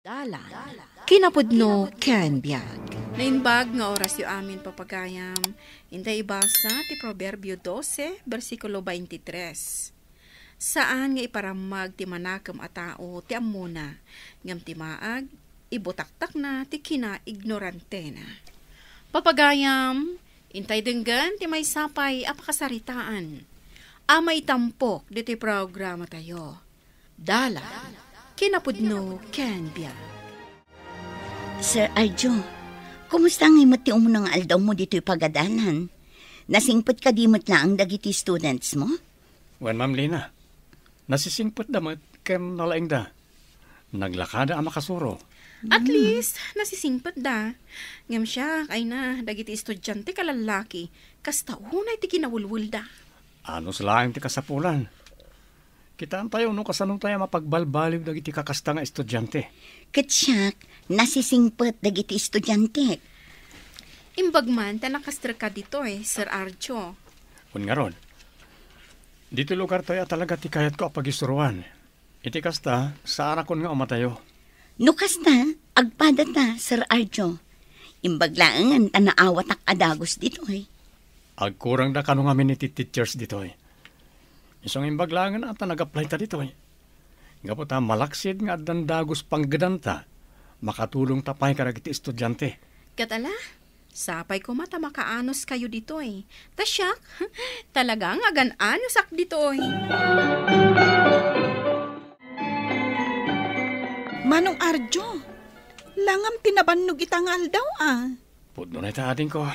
Dalan, kinapudno ken biag. Nainbag nga oras yu amin papagayam. Inday ibasa ti Proverbio 12, versikulo 23. Saan nga iparamag ti manakam a tao ti amuna, ngam ti maag, ibutaktak na ti kina-ignorante na. Papagayam, intay denggan ti may sapay apakasaritaan. Ama itampok diti programa tayo. Dalan, kinapudno ken biag. Sir Arjo, kumusta ang imot ti umunang aldaw mo dito'y pagadanan? Nasingpot ka dimot na ang dagiti students mo? Wan, Ma'am Lina. Nasisingpot damot ken nalaing da. Naglakada ang makasuro. At least, nasisingpot da. Ngam siya, kay na, dagiti estudyante kalalaki, kasta unay ti kinawulwul da. Ano sila ti kasapulan? Kitaan tayo no kasanong tayo mapagbalbaliw dagiti kakasta nga estudyante. Katsyak, nasisingpot dagiti estudyante. Imbagman, tanakastra ka dito Sir Arjo. Kun nga ron, dito lugar tayo talaga ti kayat ko apagisuruan. Iti kasta, sa arakon nga umatayo. No kasta, agpada ta, Sir Arjo. Imbaglaan ang tanaawat ak adagos dito Agkurang da kanong amin iti teachers dito Isang imbaglangan at nag-apply ta dito Nga po ta malaksid nga at dandagos panggedanta, makatulong tapay karagiti estudyante. Katala, sapay ko mata makaanos kayo dito Tasyak, talagang agan-anos ak dito Manong Arjo, langam tinabannog itang aldaw Pudno na ita ating ko.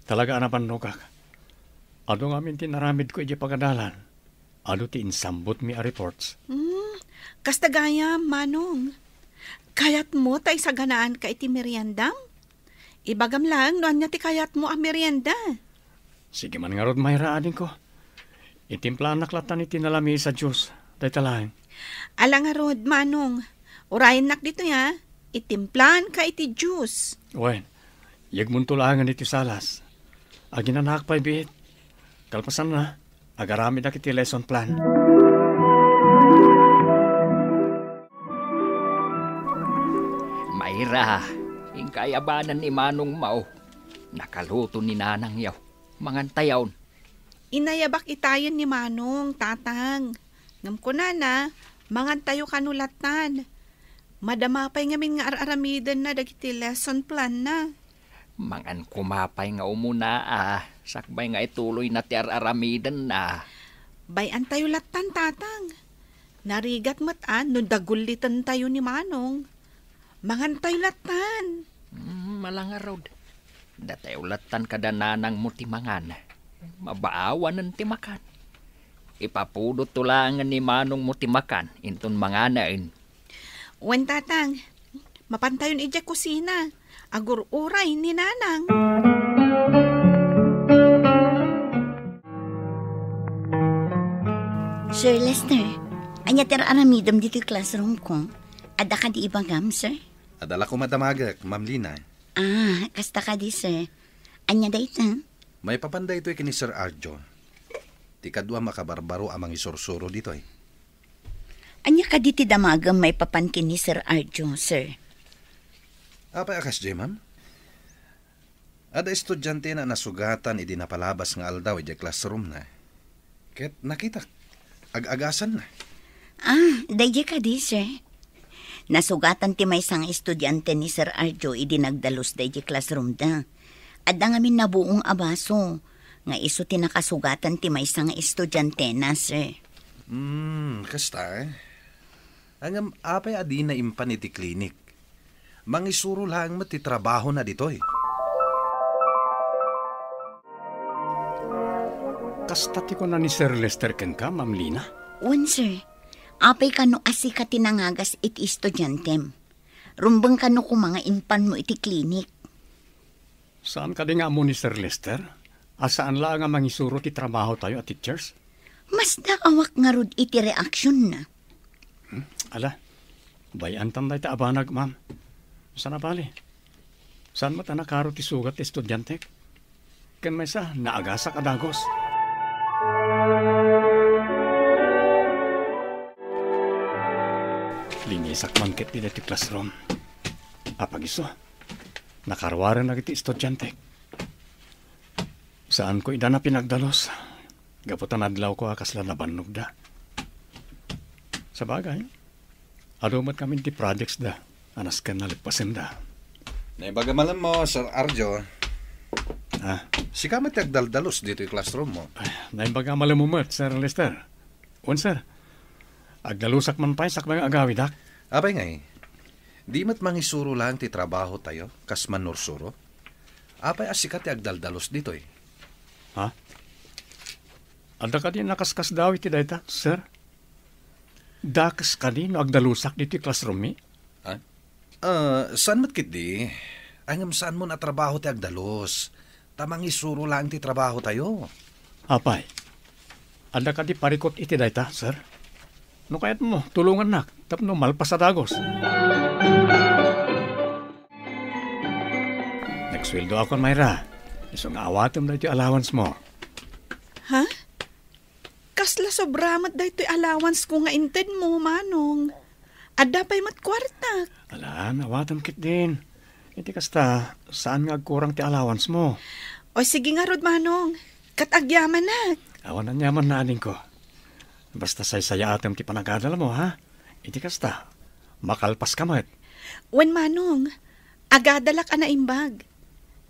Talaga anabannog kak. Ano nga amin tinaramid ko iti pagadalan. Ano ti insambot mi a reports? Kastagaya, Manong. Kayat mo tay sa ganaan ka iti meriendam? Ibagam lang, noan niya ti kayat mo ang merienda. Sige man nga rod mahiraanin ko. Itimplaan naklatan iti nalami sa Diyos. Day talang. Alang nga rod, Manong. Urayan nak dito itimplaan ka iti juice. Wen, yagmuntulangan iti salas. Aginanak pa ibit. Kalpasan na. Agarami na kiti lesson plan. Mayra, ingkayabanan ni Manong Mao. Nakaluto ni Nanang yaw. Mangantayawn. Inayabak itayan ni Manong, tatang. Ngam ko na, mangantayo kanulatan. Madamapay ngamin nga araramidan na dagiti lesson plan na. Mangan kumapay nga umuna sakbay nga ituloy na ti araramidan na. Bayan tayo latan, tatang. Narigat matan, no dagulitan tayo ni Manong. Mangantay latan. Malanga rod. Datayo latan kada nanang mo ti mangan. Mabaawan ng timakan. Ipapudot tulangan ni Manong mo timakan. Intun manganain. Wen, tatang. Mapantayon ija kusina. Agur-uray ni Nanang. Sir Lester, anya ter aramidam dito classroom ko. Ada ka di ibagam, sir? Adala ko madamagak, Ma'am Lina. Kasta ka di, sir. Anya dayta? May papanday ito kini Sir Arjo. Ti kadwa makabarbaro amang isursuro dito Anya ka di ti damagam may papankin ni Sir Arjo, sir? Apay akas, Ma'am? Ada estudyante na nasugatan idi napalabas nga aldaw iti classroom na. Ket nakita, ag-agasan na. Daydi ka di, sir. Nasugatan ti may sang estudyante ni Sir Arjo idi nagdalos daydi classroom da. Adda ngamin nabuong abaso. Nga iso ti nakasugatan ti may sang estudyante na, sir. Kasta Angam apay adi na impan iti klinik. Mangisuro lang matitrabaho na dito Kastati ko na ni Sir Lester ken ka, Ma'am Lina. Wan, sir. Apay kano asika tinangagas iti estudyantem. Rumbang kano ko mga impan mo iti klinik. Saan ka di nga mo ni Sir Lester? Asaan lang nga mangisuro ti trabaho tayo at teachers? Mas naawak nga rod iti reaksyon na. Ala, bayan tanday ta abanag, ma'am. Saan na bali? Saan mo tanakaro ti sugat ti estudyante? Ken may sa naagasa kadagos. Linisak man ket di dati classroom. Apag iso, nakarwaran na kiti estudyante. Saan ko ida na pinagdalos? Gaputan adlaw ko akasla na bannog da. Sa bagay, adumat kami ti projects da. Anas ka nalagpasin da. Naibagamalan mo, Sir Arjo. Ah, Si kamat agdaldalos dito yung classroom mo. naimbaga malamumot, Sir Lester. Un, sir. Agdalusak man pa sak mga agawi, dak. Abay nga di mat mangisuro lang ti trabaho tayo, kas manursuro. Apay asikat ti agdaldalos dito eh. Ha? Anda ka din nakaskas daw iti dayta, sir? Dakas ka din no agdalusak dito yung classroom mi? Saan mat kit di? Angam saan mo na trabaho ti agdalos? Tamang isuro lang ti trabaho tayo. Apay, anda ka di parikot iti dayta, sir? No kayat mo, tulungan nak, tapno malpas sa dagos. Nagsweldo ako, Mayra. Isang awatom na ito allowance mo. Ha? Kasla sobramat da ito'y allowance ko nga inted mo, Manong. Adda pa'y mat kwarta. Ala, awatom kit din. Iti kasta, saan nga agkurang ti allowance mo? O sige nga, Rod, Manong. Katagyaman na. Awan na nyaman na aning ko. Basta say-saya atom ti panagadala mo, ha? Iti kasta, makalpas ka mat. Wen, Manong, agadalak ana imbag.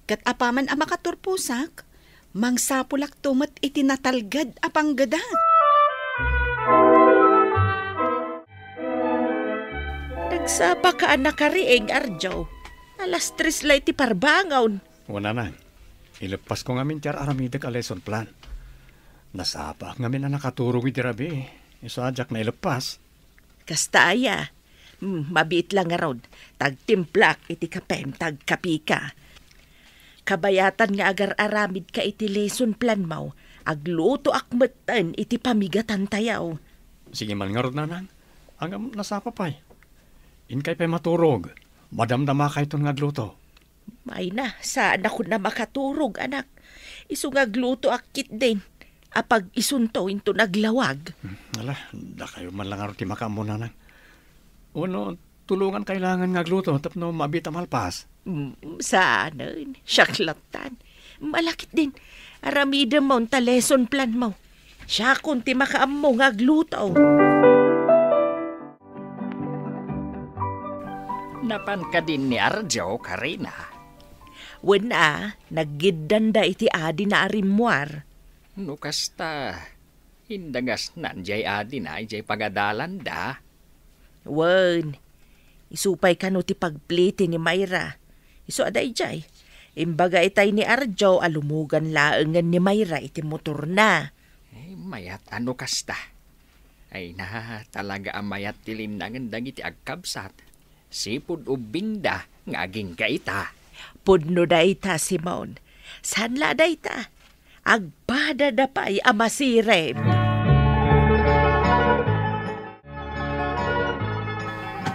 Kat apaman a makaturpusak, mangsapulak tumat itinatalgad apang gadat. Nagsapa ka anak karieng, Arjo. Alas 3 lay ti parbangaw. Wala na. Ilepas ko ngamin tiyar aramidag a lesson plan. Nasapa ngamin na nakaturong iti rabi. Isadyak na ilepas. Kasta aya. Mabiit lang nga rod. Tagtimplak iti kapem, tagkapika. Kabayatan nga agar aramid ka iti lesson plan mo. Agluto akmatan iti pamigatan tayaw. Sige man nga rod nanang. Hanggang nasapa pa'y. Inkay pa'y maturog. Madamdama kay itong ngagluto. May na, saan ako na makaturog, anak. Isu ngagluto akit din. Apag isunto into naglawag. Ala, da kayo man lang ti makamo nanang. Uno, tulungan kailangan ngagluto tapno mabita malpas. Saan? Syaklatan. Malakit din. Aramida mo ta lesson plan mo. Siya kung ti makaamo ngagluto. Napan ka din ni Arjo, Karina. Wena, naggidanda iti adi na arimwar. No kasta, hindagas nanjay adi na ijay pagadalan da. Wen, isupay ka no ti pagpliti ni Mayra. Isu aday jay. Imbaga itay ni Arjo, alumugan laengan ni Mayra iti motor na. Mayat ano kasta. Ay na, talaga ang mayat tilinangan dagiti agkabsat. Sipud ubing da, ngaging kaita. Pudno da ita, Simon. Sanla da ita. Agbada da pa'y amasirem.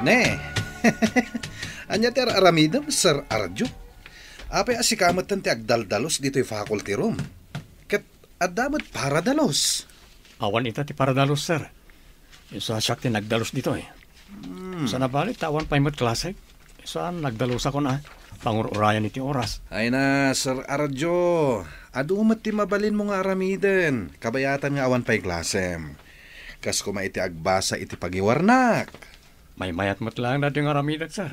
Ne, anya ti aramidam, Sir Arjo. Apay asikamat ti agdaldalos dito yung faculty room. Kat adamat para dalos. Awan ita ti paradalos, sir. Isa siyak ti nagdalos dito eh. Sa nabalik, tawan pa imot klase. Saan nagdalos ako na. Pangururayan iti oras. Ay na, Sir Arjo. Adumat ti mabalin mo nga aramiden. Kabayatan nga awan pa'y klasem. Kas kuma iti agbasa iti pagiwarnak. May mayat mo't lang natin nga ramidag, sir.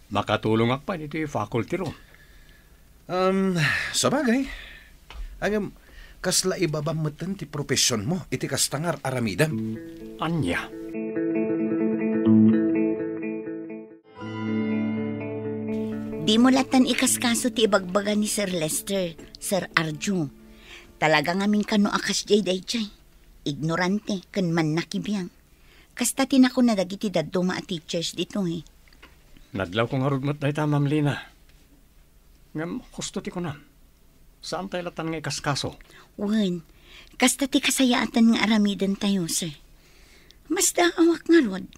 Makatulong ak pa iti faculty room. Sabagay. Angam, kasla ibabamatan ti profesyon mo. Iti kastangar aramidam. Anya. Di mo latan ikaskaso ti ibagbaga ni Sir Lester, Sir Arjo. Talaga ngamin kano akas jay day jay. Ignorante, kan man nakibiyang. Kasta tinako na dagiti daduma at teachers dito eh. Nadlaw kong harugmat na ita, Ma'am Lina. Ngam, gusto ti ko na. Saan tayo latan nga ikaskaso? Wen, kasta ti kasayaatan nga aramidan tayo, sir. Mas daawak nga rod.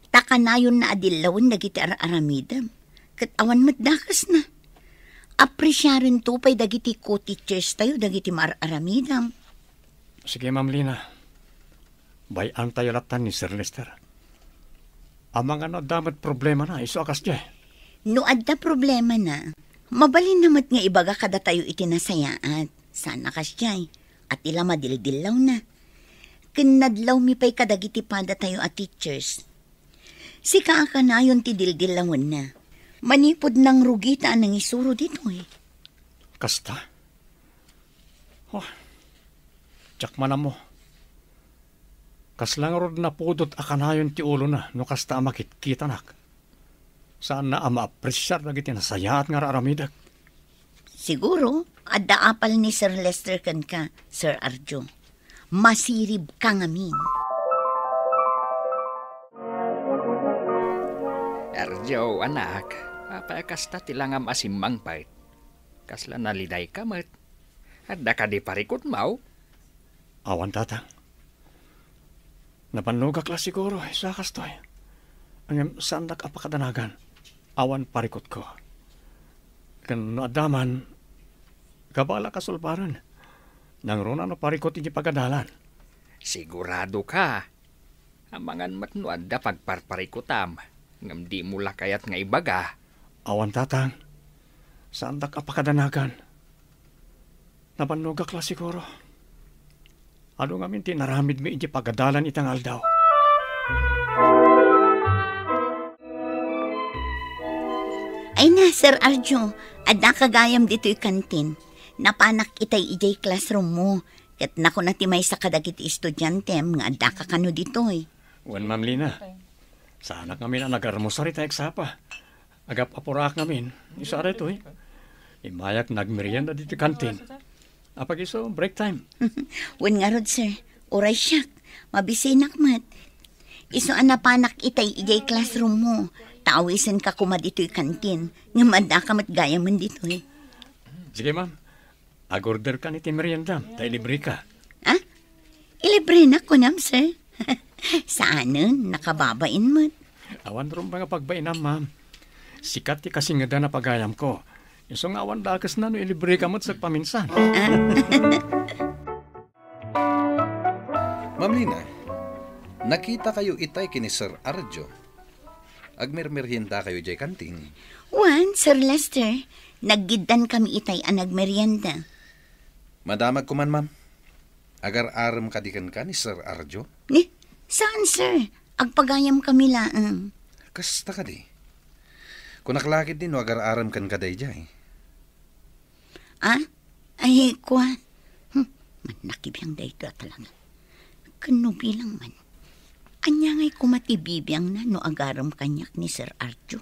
Takanayon na adilawin dagiti aramidam. Kat awan matdakas na. Apresyarin to pa'y dagiti co-teachers tayo, dagiti aramidam. Sige, Ma'am Lina. Bayan tayo latan ni Sir Lester. Amang ano damat problema na, iso akas dyan. No adda problema na, mabalin namat nga ibaga kada tayo itinasayaat. Sana kasyay, at ila madildilaw na. Kinadlaw mi pa'y kadagiti pada tayo at teachers. Si kaaka na yun ti dildilawon na. Manipod ng rugitaan ng isuro dito eh. Kasta. Oh, tsak man mo. Kaslang rod na pudot akanayon ti ulo na, no kasta amakit kita nak. Saan na ama-apresyar na giti nasayaat nga raramidak. Siguro, adda apal ni Sir Lester kan ka, Sir Arjo. Masirib ka ngamin. Arjo, anak, apakasta tilangam asimang pait. Kasla naliday ka, mat. Adda ka di parikot mau. Awan tatang. Napanugak la siguro, sa kastoy. Ang saan apakadanagan, awan parikot ko. Kan no adaman, kabala kasulparan. Nang rona no parikot iti pagadalan. Sigurado ka. Amangan mat no adda pagparparikutam. Ngam di mula kayat nga ibaga. Awan tatang, saan apakadanagan. Napanugak la siguro. Ano nga minti naramid mi iti pagadalan itang aldaw. Ay na, Sir Arjo, adda kagayam dito'y kantin. Napanak itay ijay classroom mo. Kat nako na timay sa kadagiti estudyante, nga adda ka kano dito'y. Wan Ma'am Lina, sana kami na nagarmusari tayo eksapa. Agap apurak namin, isa rin ito eh. Imayak nagmerienda dito kantin. Apag iso, break time. Wan nga rod, sir. Oray siyak. Mabisinak mat. Iso anapanak itay ijay classroom mo. Tawisin ka kuma dito'y kantin. Nga madda ka matgaya man dito'y. Sige ma'am, agorder ka ni merienda. Tayo libre ka. Ha? Ilibre na ko nam, sir. Saanan, nakababain mat. Awan rin mga pagbainam ma'am. Sikat ti kasing nga na pagayam ko. Isong awan dakas na no ilibre ka mo't sa paminsan. Ma'am Lina, nakita kayo itay kini Sir Arjo. Agmermerienda kayo jay kantin. Wan, Sir Lester, naggidan kami itay ang nagmerienda. Madamag ko man, ma'am. Agar-aram kadikan ka ni Sir Arjo. Ni, saan, sir? Agpagayam kami laang. Kasta ka di. Kung naklakid din, agar-aram kan kaday jay. Ah? Ay, kuwan. Manakibiyang dahi ka talaga. Kano bilang man. Anya nga'y kumatibibiyang na no agaram kanyak ni Sir Arjo.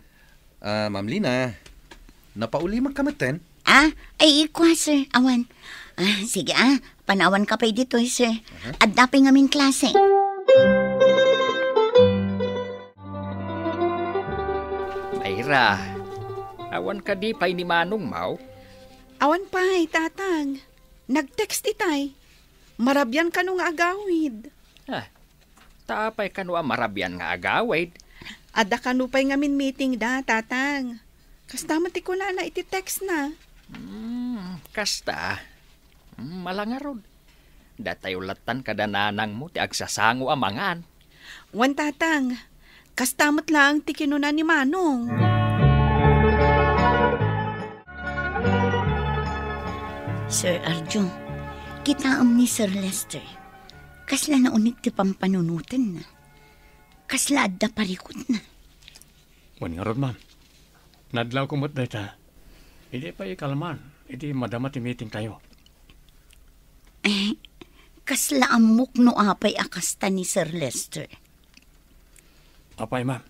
Ma'am Lina, napauli magkamaten? Ay, ikwa, sir. Awan. Sige, panawan ka pa'y dito, sir. At dapay ngamin klase. Mayra, awan ka di pa'y ni Manong mau. Awan pa'y, tatang. Nag-text itay. Marabyan ka nung agawid. Tapay ka no marabyan nga agawid. Ada ka no pa'y ngamin meeting da, tatang. Kastamati ko na iti-text na. Kasta. Malangarod. Datay ulatan kadananang mo ti agsasango amangan. Wan, tatang. Kastamot lang ti kinuna ni Manong. Sir Arjo, kitaam ni Sir Lester. Kasla na unig ti pampanunutan na. Kasla adda parikot na. Wan nga ron, ma'am. Nadlaw kumot na ita. Hindi pa ikalman. Hindi madama ti meeting tayo. Kasla amok no apay akasta ni Sir Lester. Apay, ma'am.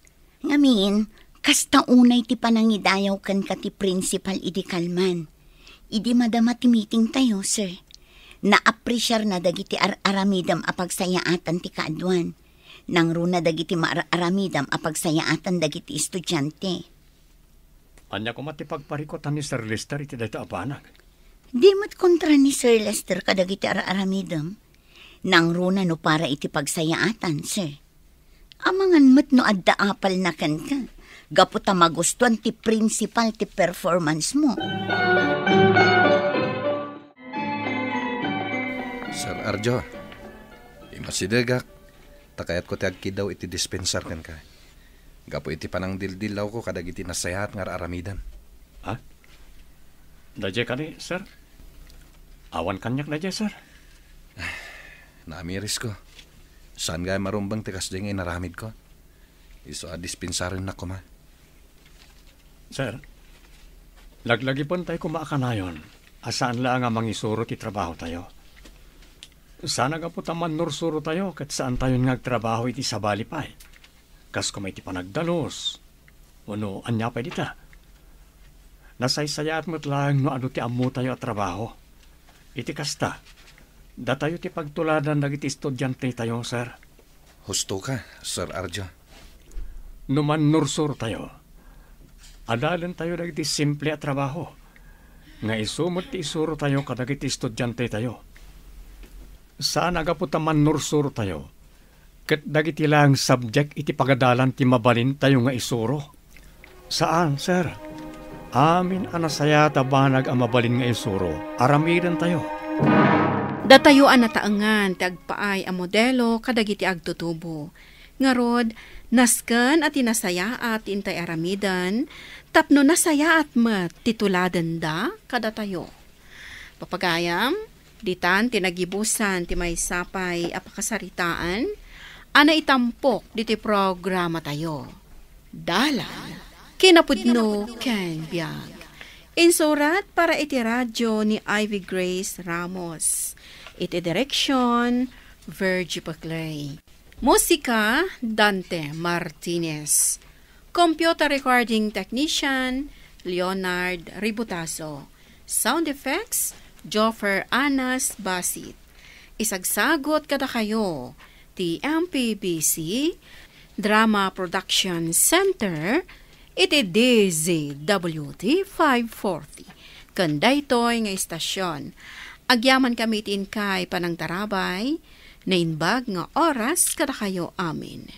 Ngamin, kasta unay ti panangidayaw kan ka ti principal idi kalman. Idi madama ti meeting tayo, sir. Na-appreciate na dagiti aramidam apagsayaatan ti kaadwan. Nang runa dagiti aramidam apagsayaatan dagiti estudyante. Anya ko matipagparikotan ni Sir Lester iti dayto apanak. Di mat kontra ni Sir Lester kadagiti aramidam. Nang runa no para iti pagsayaatan, sir. Amangan mat no adda apal na kan ka. Gaputa magustuhan ti principal ti performance mo. Sir Arjo, imasidegak, takayat ko ti agkidaw iti dispensar kan ka. Gapo iti panang dildilaw ko kadagiti nasayat nga aramidan. Ha? Dadya ka ni, sir? Awan kanyak dadya, sir? Naamiris ko. Saan gaya marumbang tikas dyan ngay naramid ko? Iso dispensarin na ko ma. Sir, laglagi pon tayo kumakanayon. Asaan lang nga mangisuro ti trabaho tayo. Sana ka po taman nursuro tayo kat saan tayo ngagtrabaho iti sabali pa eh. Kas kumay ti panagdalos. Ano, anya pa dita. Nasaysayat mo't lang no ano ti amu tayo at trabaho. Iti kasta. Da tayo ti pagtuladan dagiti estudyante tayo, sir. Husto ka, Sir Arjo. Numan nursuro tayo. Adalan tayo dagiti simple at trabaho. Nga isumot ti isuro tayo kadagiti estudyante tayo. Saan aga po taman nursuro tayo? Kat dagiti lang subject iti pagadalan ti mabalin tayo nga isuro. Saan, sir? Amin anasaya tabanag ang mabalin nga isuro. Aramidan tayo. Datayo ang nataangan ti agpaay ang modelo kadagiti agtutubo. Ngarod, nasken at inasaya at intay aramidan, tapno nasaya at tituladan da kada tayo. Papagayam, ditan tinagibusan ti may sapay apakasaritaan, ana itampok diti programa tayo. Dalan, kinapudno ken biag. Insurat para iti radyo ni Ivy Grace Ramos. Iti direksyon, Virgie Paclay. Musika, Dante Martinez. Computer recording technician, Leonard Ributaso. Sound effects, Joffer Anas Basit. Isagsagot kada kayo, ti MPBC, Drama Production Center, iti DZWT 540. Kanda ito'y nga istasyon. Agyaman kami itin kay panang tarabay, na inbag nga oras kada kayo amin.